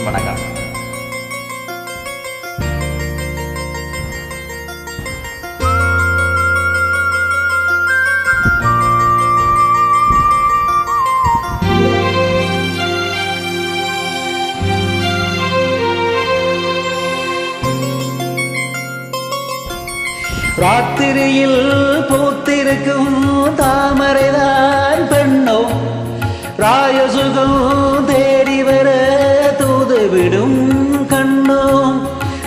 வணக்கம். ராத்திரியில் பூத்திருக்கும் தாமரைதான் பெண்ணோ, ராயசுகம் தேடி வர தூதுவிடும் கண்ணோ,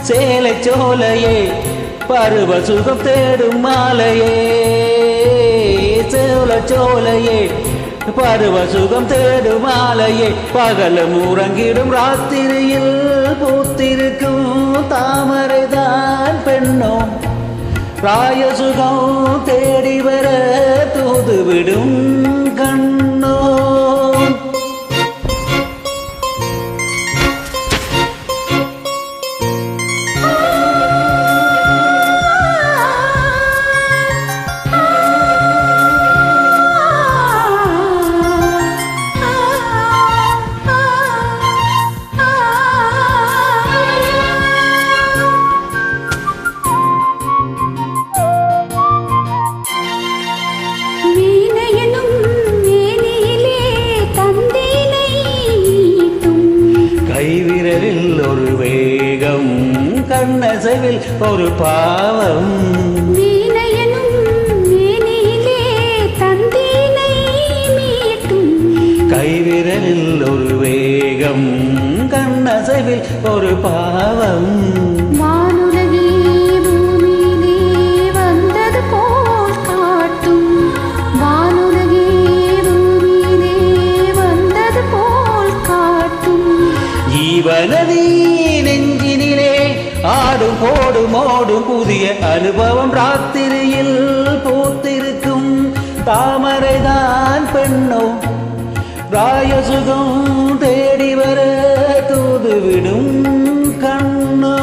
சேலை சோலையே பருவ சுகம் தேடும் மாலையே, சேலை சோலையே பருவ சுகம் தேடும் மாலையே, பகலும் உறங்கிடும் ராத்திரியில் பூத்திருக்கும் தாமரைதான் பெண்ணோ, ராயசுகம் தேடி வர தூதுவிடும் கண்ணோ. கைவிரலில் ஒரு வேகம், கண்ணசைவில் ஒரு பாவம், கைவிரலில் ஒரு வேகம், கண்ணசைவில் ஒரு பாவம், ஜீவநதி நெஞ்சினிலே ஆடும் போடும் ஓடும் புதிய அனுபவம், ராத்திரியில் பூத்திருக்கும் தாமரைதான் பெண்ணோ, ராயசுகம் தேடி வர தூதுவிடும் கண்ணோ.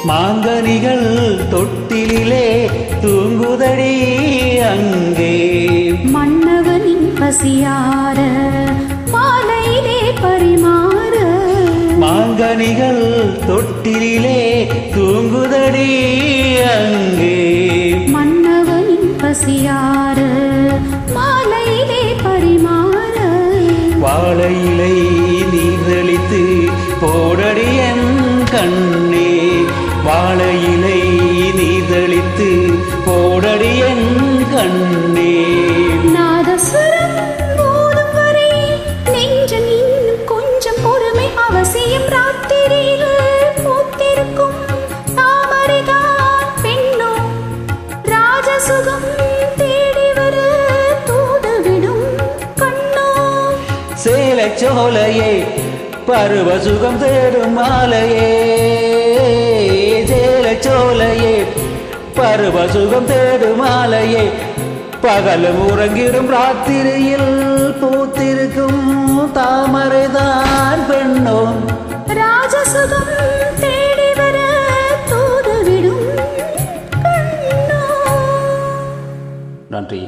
மாங்கனிகள் தொட்டிலே தூங்குதடி அங்கே, மன்னவனின் பசியார மாலையிலே பரிமாற, மாங்கனிகள் தொட்டிலே தூங்குதடி அங்கே, மன்னவனின் பசியார மாலையிலே பரிமாற, வாழையிலை நீர்தளித்து போடடி என் கண்ணே, வாழையிலை நீர்தளித்து போடடி என் கண்ணே. நாதஸ்வரம் போடும் வரை நெஞ்சம் இன்னும் கொஞ்சம் பொறுமை அவசியம், ராத்திரியில் பூத்திருக்கும் தாமரைதான் பெண்ணோ, ராஜசுகம் தேடி வர தூதுவிடும் கண்ணோ, சேலை சோலையே பருவ சுகம் தேடும் மாலையே, சேலை சோலையே பருவ சுகம் தேடும் மாலையே, பகலும் உறங்கிடும் ராத்திரியில் பூத்திருக்கும் தாமரைதான் பெண்ணோ, ராஜசுகம் தேடி வர தூதுவிடும் கண்ணோ. நன்றி.